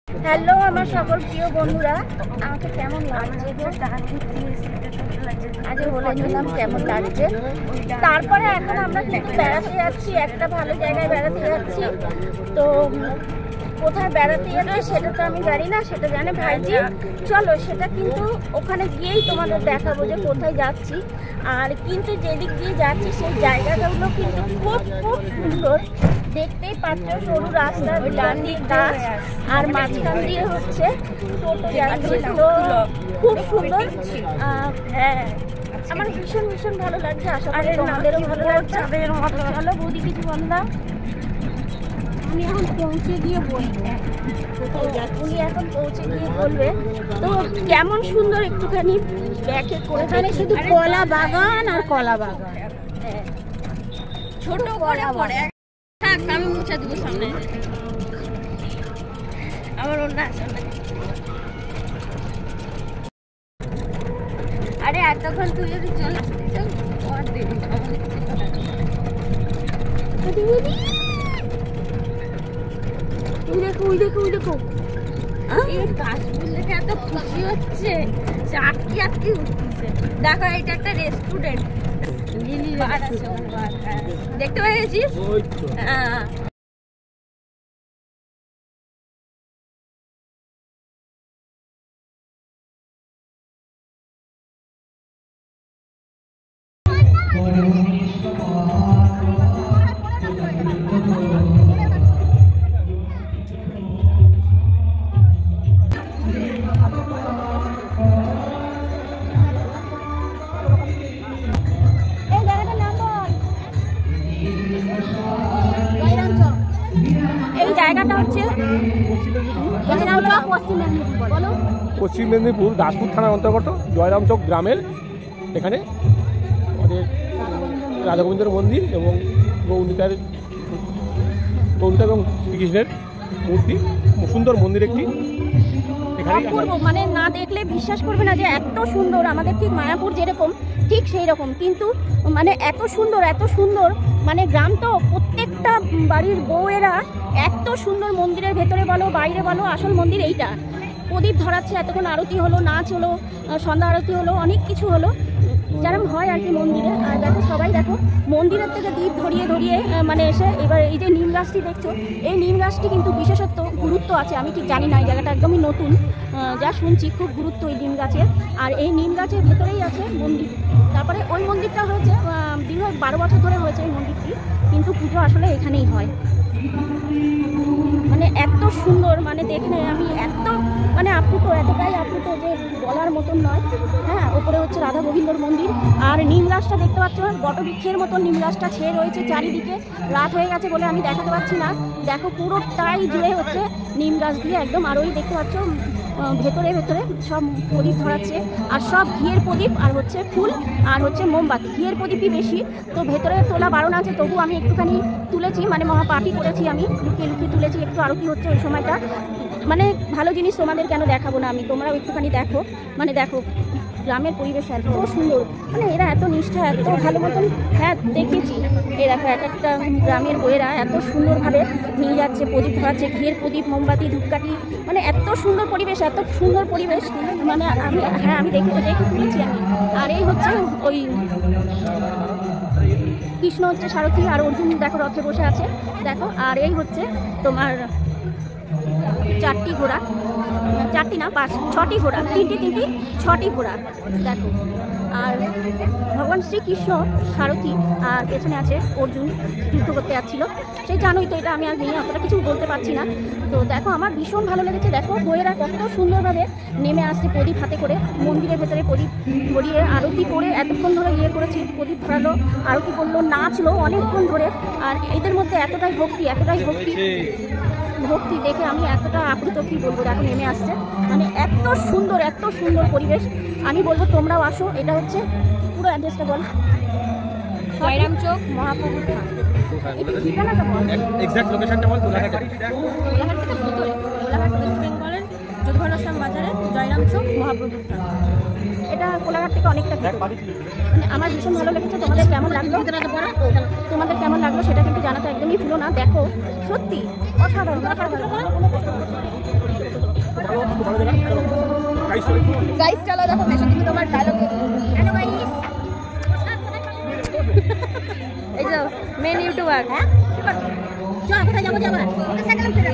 Hello আমার সকল প্রিয় বন্ধুরা, আমাকে কেমন লাগছে? আগে বলে নিলাম কেমন লাগছে। তারপরে এখন আমরা কিন্তু বেড়াতে যাচ্ছি, একটা ভালো জায়গায় বেড়াতে যাচ্ছি। তো কোথায় বেড়াতে যাচ্ছি সেটা তো আমি জানি না, সেটা জানে ভাইজি। চলো সেটা কিন্তু ওখানে গিয়েই তোমাদের দেখাবো যে কোথায় যাচ্ছি। আর কিন্তু যেদিক দিয়ে যাচ্ছি সেই জায়গাগুলো কিন্তু খুব খুব সুন্দর, দেখতেই পাচ্ছ। সরু রাস্তা, ডান্ডি গাছ, আর মাঝখান দিয়ে হচ্ছে টোটো যাচ্ছে। তো খুব সুন্দর। হ্যাঁ, আমার ভীষণ ভীষণ ভালো লাগছে। আশা করি তোমাদেরও ভালো লাগছে। চলো বৌদি কিছু বললাম, আমি এখন পৌঁছে গিয়ে বলবো। উনি এখন পৌঁছে গিয়ে বলবে। তো কেমন সুন্দর একটুখানি ব্যাকে করে, এখানে শুধু কলা বাগান আর কলা বাগান। হ্যাঁ, ছোট কলা বাগান। আমি মুছে দেবো সামনে, আমার অন্য আছে। আরে এতক্ষণ তুই যদি চলে আসতে দেখো গাছগুলো দেখে এত খুশি হচ্ছে, আটকি আটকি উঠতেছে। দেখো এটা একটা রেস্টুরেন্ট, দেখতে পেয়েছিস? হ্যাঁ, এই জায়গাটা হচ্ছে পশ্চিম মেদিনীপুর দাসপুর থানার অন্তর্গত জয়রামচক গ্রামের এখানে আমাদের রাধা গোবিন্দের মন্দির এবং গৌরিতা এবং শ্রীকৃষ্ণের মূর্তি, সুন্দর মন্দির একটি। মানে না দেখলে বিশ্বাস করবে না যে এত সুন্দর। আমাদের ঠিক মায়াপুর যেরকম ঠিক সেই রকম, কিন্তু মানে এত সুন্দর এত সুন্দর। মানে গ্রাম তো, প্রত্যেকটা বাড়ির বউয়েরা এত সুন্দর মন্দিরের ভেতরে বলো বাইরে বলো, আসল মন্দির এইটা। প্রদীপ ধরাচ্ছে, এতক্ষণ আরতি হলো, নাচ হলো, সন্ধ্যা আরতি হলো, অনেক কিছু হলো যেরকম হয় আর কি মন্দিরে। আর দেখো সবাই দেখো মন্দিরের থেকে দ্বীপ ধরিয়ে ধরিয়ে মানে এসে এবার এই যে নিম গাছটি দেখছো, এই নিম গাছটি কিন্তু বিশেষত্ব গুরুত্ব আছে। আমি ঠিক জানি না, এই জায়গাটা একদমই নতুন, যা শুনছি খুব গুরুত্ব এই নিম গাছের। আর এই নিম গাছের ভেতরেই আছে মন্দির। তারপরে ওই মন্দিরটা হয়েছে দীর্ঘ 12 বছর ধরে হয়েছে এই মন্দিরটি, কিন্তু পুজো আসলে এখানেই হয়। মানে এত সুন্দর, মানে দেখলে আমি এত মানে আপ্লুত, এতটাই আপ্লুত যে বলার মতন নয়। হ্যাঁ, ওপরে হচ্ছে রাধা গোবিন্দর মন্দির। আর নিম গাছটা দেখতে পাচ্ছ, বটবৃক্ষের মতন নিম গাছটা ছেয়ে রয়েছে চারিদিকে। রাত হয়ে গেছে বলে আমি দেখাতে পারছি না। দেখো পুরোটাই জুড়ে হচ্ছে নিম গাছ দিয়ে একদম। আর ওই দেখতে পাচ্ছ ভেতরে ভেতরে সব প্রদীপ ধরাচ্ছে, আর সব ঘিয়ের প্রদীপ, আর হচ্ছে ফুল, আর হচ্ছে মোমবাতি। ঘিয়ের প্রদীপই বেশি, তো ভেতরে তোলা বারণ আছে, তবু আমি একটুখানি তুলেছি, মানে মহাপাটি করেছি আমি, লুকিয়ে লুকিয়ে তুলেছি। একটু আরতি হচ্ছে ওই সময়টা, মানে ভালো জিনিস তোমাদের কেন দেখাবো না আমি, তোমরাও একটুখানি দেখো। মানে দেখো গ্রামের পরিবেশ এত সুন্দর, মানে এরা এত নিষ্ঠা, এত ভালো মতন। হ্যাঁ দেখেছি, এই দেখো এক একটা গ্রামের বইয়েরা এত সুন্দরভাবে নিয়ে যাচ্ছে, প্রদীপ ধরাচ্ছে, ঘিয়ের প্রদীপ, মোমবাতি, ধূপকাঠি। মানে এত সুন্দর পরিবেশ, এত সুন্দর পরিবেশ। মানে আমি দেখে তুলেছি আমি। আর এই হচ্ছে ওই কৃষ্ণ হচ্ছে সারথি, আর অর্জুন দেখো রথে বসে আছে দেখো। আর এই হচ্ছে তোমার 4টি ঘোড়া, 4টি না 6টি ঘোড়া, 3টি 6টি ঘোড়া দেখো। আর ভগবান শ্রীকৃষ্ণ সারথি, আর পেছনে আছে অর্জুন, যুদ্ধ করতে যাচ্ছিল। সেই জানোই তো, এটা আমি আর নিয়ে অতটা কিছু বলতে পারছি না। তো দেখো আমার ভীষণ ভালো লেগেছে। দেখো বইয়েরা কত সুন্দরভাবে নেমে আসছে প্রদীপ হাতে করে, মন্দিরের ভেতরে প্রদীপ ধরিয়ে আরতি করে এতক্ষণ ধরে ইয়ে করেছি, প্রদীপ ধরালো, আরতি করলো, নাচলো অনেকক্ষণ ধরে। আর এদের মধ্যে এতটাই ভক্তি দেখে আমি এতটা আপ্লুত, কি বলবো। দেখো নেমে আসছে, মানে এত সুন্দর পরিবেশ। আমি বলবো তোমরাও আসো। এটা হচ্ছে পুরো অ্যাড্রেসটা বল, জয়রামচক মহাপ্রভু। ঠিকানাটা বল, এক্সাক্ট লোকেশনটা বল। কোলাঘাট থেকে ভিতরে, কোলাঘাট ওয়েস্ট বেঙ্গলের যোধঘাটাশ্রম বাজারে জয়রামচক মহাপ্রভু। এটা কোলাঘাট থেকে অনেকটা ভিতরে। মানে আমার ভীষণ ভালো লেগেছে। তোমাদের কেমন লাগলো সেটা কিন্তু জানাতে একদমই ভুলো না। দেখো সত্যি অসাধারণ। ভালো জায়গা চলো গাইস চলো গাইস চলো দেখো মেশো তুমি তোমার ডায়লগ হ্যালো গাইস এই যে মেন ইউটিউবার হ্যাঁ চল কোথায় যাবো যাবো ওকে সাইকেল ফেরা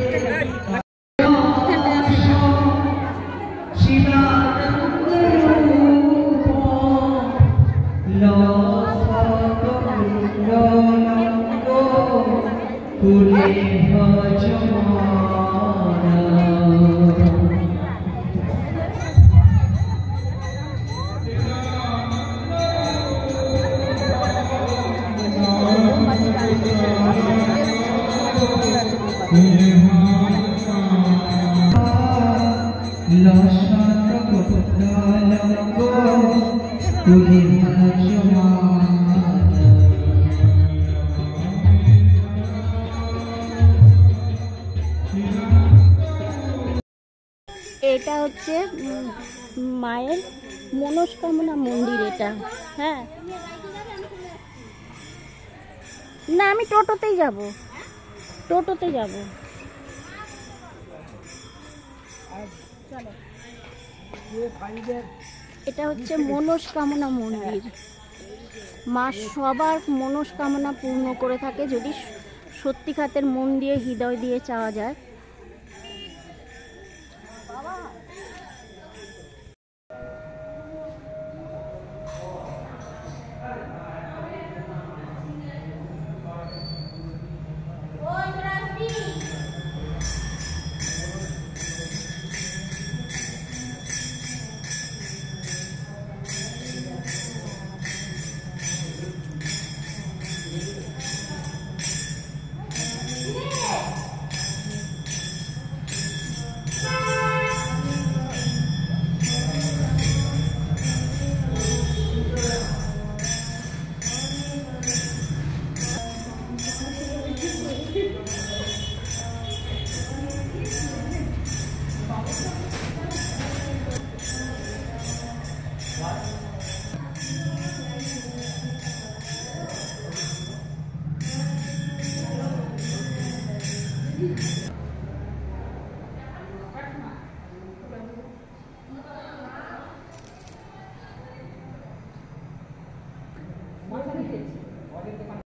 এটা হচ্ছে মায়ের মনস্কামনা মন্দির এটা। হ্যাঁ না আমি টোটোতেই যাব, টোটোতে যাব। এটা হচ্ছে মনস্কামনা মন্দির। মা সবার মনস্কামনা পূর্ণ করে থাকে যদি সত্যিকারের মন দিয়ে হৃদয় দিয়ে চাওয়া যায়।